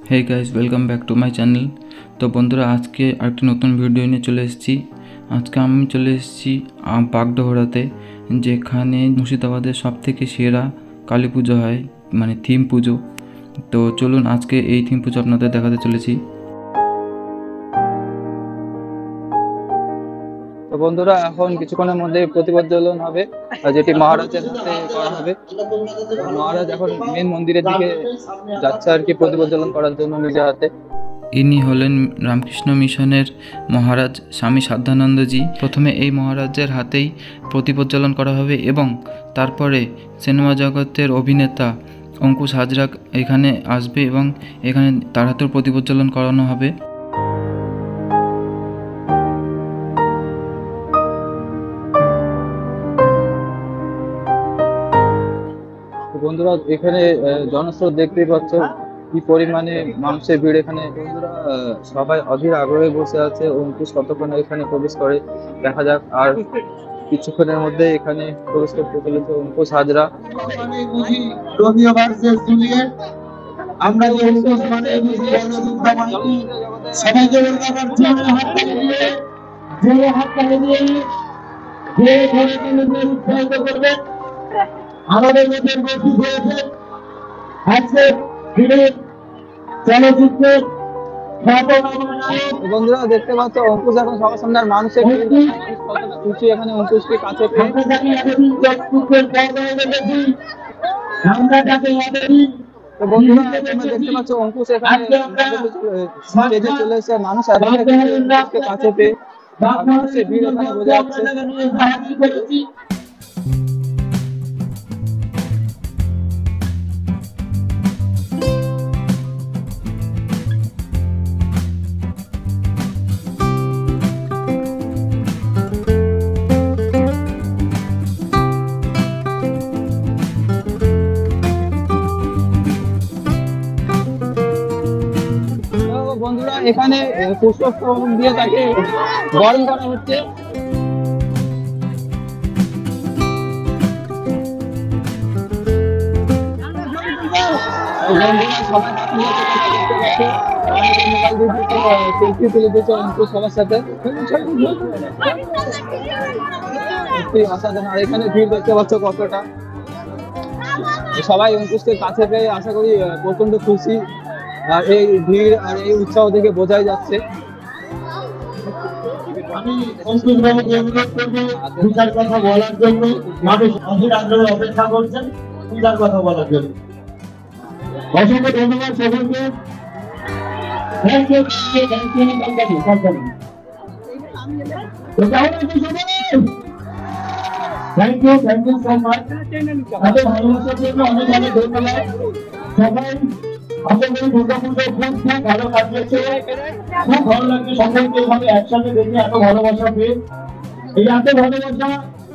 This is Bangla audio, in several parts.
Hey guys welcome back to my channel. तो बंधुरा आज के आरेकटी नतून भिडियो निये चले एसेछि। आज के आमि चले एसेछि बागडोहराते, जेखाने मुर्शिदाबादेर सबथेके सेरा काली पुजो हय, माने थीम पुजो। तो चलुन आज के एई थीम पुजो आपनादेर देखाते चलेछि। तो बंधुरा এখন কিছুক্ষণের মধ্যে প্রতিপজ্বলন হবে, যেটি মহারাজের হাতে করা হবে। মহারাজ এখন মেন মন্দিরের দিকে যাচ্ছে আর কি প্রতিপজ্বলন করার জন্য নিজের হাতে। ইনি হলেন রামকৃষ্ণ মিশনের মহারাজ স্বামী সাধ্যানন্দজি। প্রথমে এই মহারাজের হাতেই প্রতিপজ্বলন করা হবে এবং তারপরে সিনেমা জগতের অভিনেতা অঙ্কুশ হাজরা এখানে আসবে এবং এখানে তার হাতেও প্রতিপজ্বলন করানো হবে। বন্ধুরা এখানে জনস্রোত দেখতেই পাচ্ছ কি পরিমাণে মানুষের ভিড়। এখানে বন্ধুরা সবাই অধীর আগ্রহে বসে আছে অঙ্কুশ কতক্ষণ এখানে প্রবেশ করে দেখা যাক। আর কিছুক্ষণের মধ্যে এখানে প্রবেশ করতে চলেছে Ankush Hazra. Romeo versus Juliet, আমরা যে অঙ্কুশ মানে সবাইকে উৎসাহিত করবে। আমাদের মধ্যে উপস্থিত হয়েছে আজকে চলচ্চিত্রের বন্ধুরা দেখতে পাচ্ছ অঙ্কুশ এখন সবার সামনে, আর মানুষের খুশি এখানে অঙ্কুশকে কাছে পেয়ে। তো বন্ধুরা দেখতে পাচ্ছ অঙ্কুশ এখানে স্টেজে চলে এসে মানুষ এতটাই কাছে পেয়ে মানুষের ভিড় এখানে বোঝা যাচ্ছে। বন্ধুরা এখানে পুষ্পস্তবক দিয়ে তাকে বরণ করা হচ্ছে। সেলফি তুলে দিচ্ছে অঙ্কুশ সবার সাথে, অসাধারণ। আর এখানে ভিড় দেখতে পাচ্ছ কতটা, সবাই অঙ্কুশকে কাছে পেয়ে আশা করি প্রচন্ড খুশি। আর এই ভিড় আর এই উৎসাহ থেকে বোঝাই যাচ্ছে। আমি অঙ্কুশ বাবুকে অনুরোধ করবো পূজার কথা বলার জন্য। মানুষ অধীর আগ্রহে অপেক্ষা করছেন পূজার কথা বলার জন্য। অসংখ্য ধন্যবাদ সকলকে। Thank you, thank you, thank you, thank you. Thank you, thank you so much. এত ভালোবাসার জন্য অনেক অনেক ধন্যবাদ সবাই। আশা করি দুর্গাপুজো খুব ভালো কাটিয়েছে, খুব ভালো লাগছে সকলকে এভাবে একসাথে দেখে এত ভালোবাসা পেয়ে। এই এত ভালোবাসা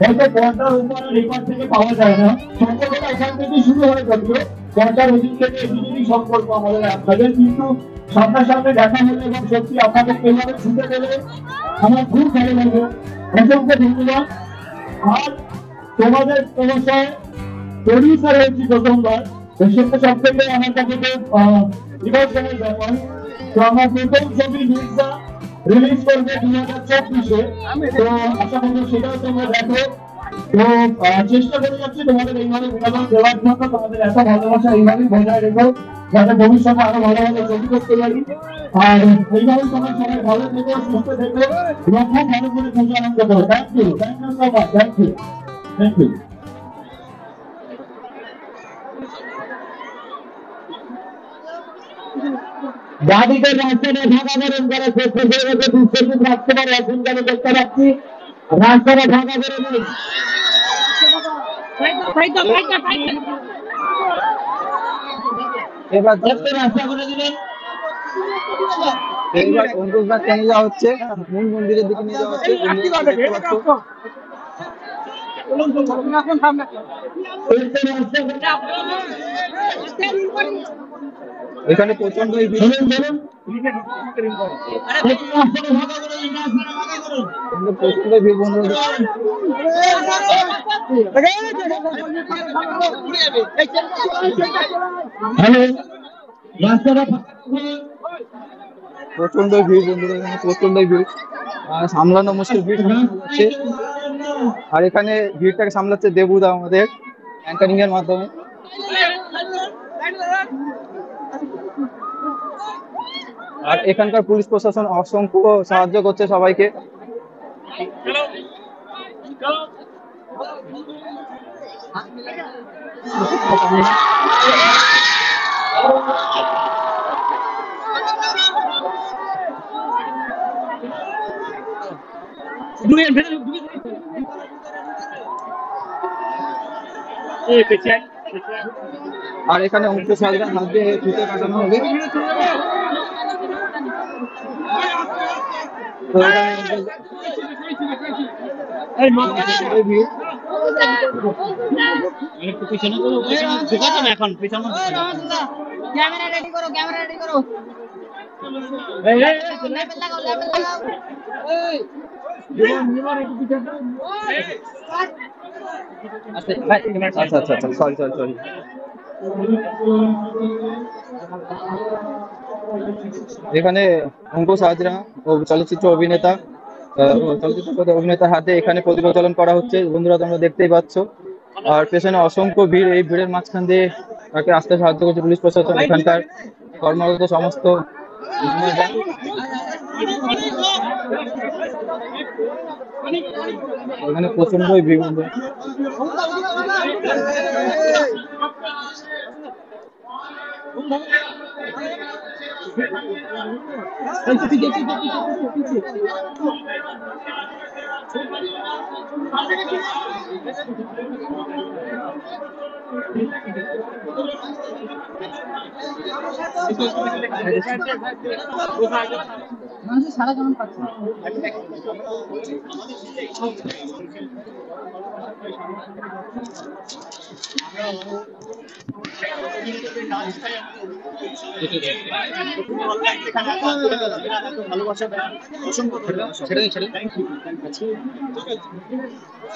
হয়তো পর্দার উপরে রেকর্ড থেকে পাওয়া যায় না, সম্পর্কটা এখান থেকে শুরু হয় যদিও পর্দার ওদিক থেকে এদিকেরই সম্পর্ক আমাদের আপনাদের, কিন্তু সামনাসামনি দেখা হলে এবং সত্যি আপনাদের এভাবে ছুটে গেলে আমার খুব ভালো লাগে। অসংখ্য ধন্যবাদ। আর তোমাদের সমস্যায় প্রডিউসার হয়েছি প্রথমবার, সেটা সব থেকে আমার কাছে বিপজ্জনক ব্যাপার। তো আমার প্রথম ছবি নির্জা রিলিজ করবে 2024-এ, তো আশা করি সেটাও তোমরা দেখো। তো চেষ্টা করে যাচ্ছি তোমাদের এইভাবে বিনোদন দেওয়ার জন্য, তোমাদের এত ভালোবাসা এইভাবেই বজায় রেখো যাতে ভবিষ্যতে আরো ভালো ভালো ছবি করতে পারি। আর এইভাবে তোমরা সবাই ভালো থেকো, সুস্থ থেকো এবং খুব ভালো করে পুজো আনন্দ করো। Thank you, thank you so much, thank you, thank you. বাদিকের রাস্তাটা ফাঁকা করেন, যারা চেষ্টা করে দুঃস্থিত রাখতে পারে এখন যেন দেখতে পাচ্ছি রাস্তাটা ফাঁকা করে নেই। এবার রাস্তা করে দিলেন। এইবার অঙ্কুশদাকে নিয়ে যাওয়া হচ্ছে মূল মন্দিরের দিকে নিয়ে যাওয়া হচ্ছে। এখানে প্রচন্ড প্রচন্ড ভিড় বন্ধ। হ্যালো, রাস্তাটা প্রচন্ড ভিড় বন্ধুরা, এখানে প্রচন্ড ভিড়, সামলানো মুশকিল ভিড় সামলাচ্ছে। আর এখানে ভিড়টাকে সামলাচ্ছে দেবুদা আমাদের অ্যাঙ্কারিং এর মাধ্যমে। আর এখানকার পুলিশ প্রশাসন অসংখ্য সাহায্য করছে সবাইকে। আর এখানে অঙ্কুশ হাজরা হাত দিয়ে ফিতে কাটানো হবে। তো ক্যামেরা রেডি করো, ক্যামেরা রেডি করো। লেভেল লাগাও, লেভেল লাগাও। আচ্ছা আচ্ছা আচ্ছা, সরি সরি সরি। এখানে অঙ্কুশ হাজরা ও চলচ্চিত্র অভিনেতা অভিনেতার হাতে এখানে প্রতিপ্রচলন করা হচ্ছে বন্ধুরা, তোমরা দেখতেই পাচ্ছ। আর পেছনে অসংখ্য ভিড়, এই ভিড়ের মাঝখান দিয়ে তাকে আসতে সাহায্য করছে পুলিশ প্রশাসন, এখানকার কর্মরত সমস্ত। এখানে প্রচন্ডই ভিড় বন্ধুরা। মানুষের সারা কেমন পাচ্ছে?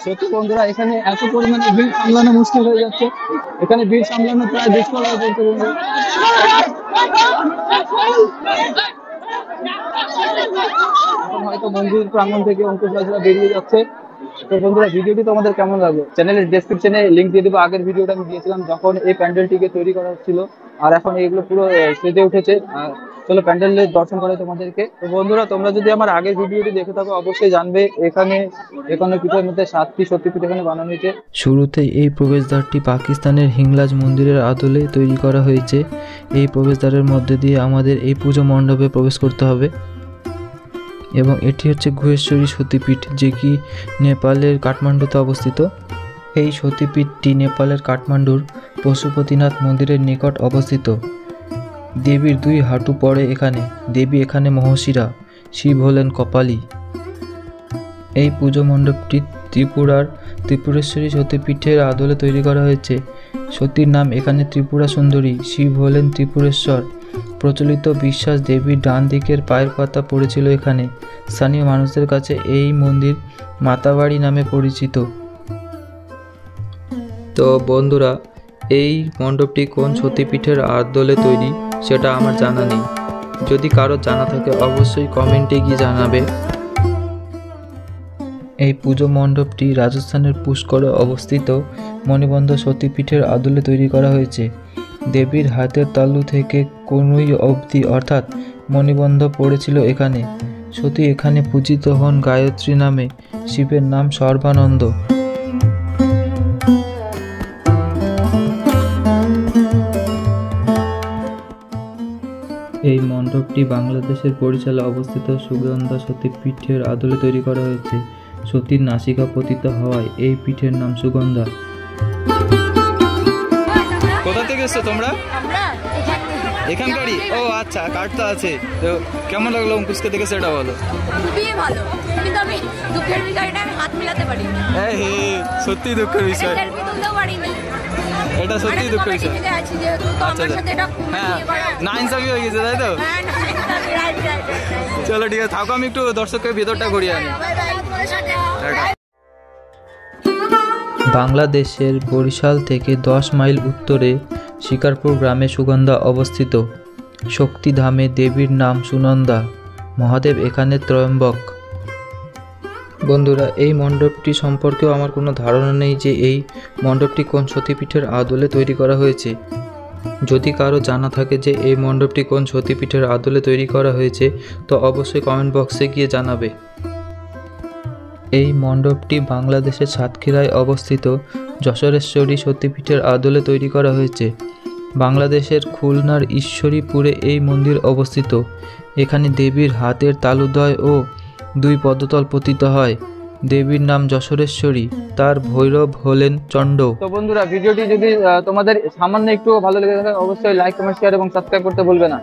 সত্যি বন্ধুরা, এখানে এত পরিমাণে ভিড় সামলানো মুশকিল হয়ে যাচ্ছে। এখানে ভিড় সামলানো প্রায় দুষ্কর হয়ে পড়ছে বন্ধুরা। এখন হয়তো মন্দির প্রাঙ্গণ থেকে অঙ্কুশ হাজরা বেরিয়ে যাচ্ছে। তো বন্ধুরা, ভিডিওটি তোমাদের কেমন লাগলো? চ্যানেলের ডেসক্রিপশনে লিংক দিয়ে দেবো। আগের ভিডিওটা আমি দিয়েছিলাম যখন এই প্যান্ডেলটিকে তৈরি করা হচ্ছিল, আর এখন এগুলো পুরো সেজে উঠেছে। চলো প্যান্ডেলের দর্শন করে তোমাদেরকে। তো বন্ধুরা, তোমরা যদি আমার আগের ভিডিওটি দেখে থাকো অবশ্যই জানবে এখানে এখানে পিঠের মধ্যে 7টি সত্যিপীঠ এখানে বানানো হয়েছে। শুরুতে এই প্রবেশদ্বারটি পাকিস্তানের হিংলাজ মন্দিরের আদলে তৈরি করা হয়েছে। এই প্রবেশদ্বারের মধ্যে দিয়ে আমাদের এই পুজো মণ্ডপে প্রবেশ করতে হবে। এবং এটি হচ্ছে গুহেশ্বরী সতীপীঠ, যে কি নেপালের কাঠমান্ডুতে অবস্থিত। এই সতীপীঠটি নেপালের কাঠমান্ডুর পশুপতিনাথ মন্দিরের নিকট অবস্থিত। দেবীর 2 হাঁটু পড়ে এখানে। দেবী এখানে মহর্ষিরা, শিব হলেন কপালী। এই পুজো মণ্ডপটি ত্রিপুরার ত্রিপুরেশ্বরী সতীপীঠের আদলে তৈরি করা হয়েছে। সতীর নাম এখানে ত্রিপুরা সুন্দরী, শিব হলেন ত্রিপুরেশ্বর। প্রচলিত বিশ্বাস, দেবীর ডান দিকের পায়ের পাতা পড়েছিল এখানে। স্থানীয় মানুষদের কাছে এই মন্দির মাতাবাড়ি নামে পরিচিত। তো বন্ধুরা, এই মণ্ডপটি কোন সতীপীঠের আদলে তৈরি সেটা আমার জানা নেই। যদি কারো জানা থাকে অবশ্যই কমেন্টে গিয়ে জানাবে। এই পুজো মণ্ডপটি রাজস্থানের পুষ্করে অবস্থিত মণিবন্ধ সতীপীঠের আদলে তৈরি করা হয়েছে। দেবীর হাতের তালু থেকে কনুই অবধি অর্থাৎ মণিবন্ধ পড়েছিল এখানে। সতী এখানে পূজিত হন গায়ত্রী নামে, শিবের নাম সর্বানন্দ। এই মণ্ডপটি বাংলাদেশের বরিশালে অবস্থিত সুগন্ধা সতীপীঠের আদলে তৈরি করা হয়েছে। সতীর নাসিকা পতিত হওয়ায় এই পীঠের নাম সুগন্ধা। কোথা থেকে এসছো তোমরা? এখানকারই? ও আচ্ছা, কার্ড তো আছে। তো কেমন লাগলো অঙ্কুশকে দেখে সেটা বলো। খুবই ভালো, কিন্তু আমি দুঃখের বিষয়টা আমি হাত মিলাতে পারি না। এই হে, সত্যি দুঃখের বিষয়। সেলফি তুলতেও পারি না। এটা সত্যি দুঃখের বিষয়। আচ্ছা হ্যাঁ, নাইনসাফি হয়ে গেছে তাই তো? চলো ঠিক আছে, থাকো, আমি একটু দর্শকের ভিতরটা ঘুরিয়ে আনি। বাংলাদেশের বরিশাল থেকে 10 মাইল উত্তরে শিকারপুর গ্রামে সুগন্ধা অবস্থিত। শক্তিধামে দেবীর নাম সুনন্দা, মহাদেব এখানে ত্রয়ম্বক। বন্ধুরা, এই মণ্ডপটি সম্পর্কেও আমার কোনো ধারণা নেই যে এই মণ্ডপটি কোন সতীপীঠের আদলে তৈরি করা হয়েছে। যদি কারো জানা থাকে যে এই মণ্ডপটি কোন সতীপীঠের আদলে তৈরি করা হয়েছে তো অবশ্যই কমেন্ট বক্সে গিয়ে জানাবে। এই মণ্ডপটি বাংলাদেশের সাতক্ষীরায় অবস্থিত যশোরেশ্বরী সতীপীঠের আদলে তৈরি করা হয়েছে। বাংলাদেশের খুলনার ঈশ্বরীপুরে এই মন্দির অবস্থিত। এখানে দেবীর হাতের তালুদ্বয় ও 2 পদতল পতিত হয়। দেবীর নাম যশোরেশ্বরী, তার ভৈরব হলেন চণ্ড। তো বন্ধুরা, ভিডিওটি যদি তোমাদের সামান্য একটু ভালো লেগে থাকে অবশ্যই লাইক, কমেন্ট, শেয়ার এবং সাবস্ক্রাইব করতে ভুলবে না।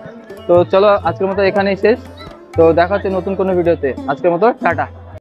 তো চলো, আজকের মতো এখানেই শেষ। তো দেখা হচ্ছে নতুন কোনো ভিডিওতে। আজকের মতো টাটা।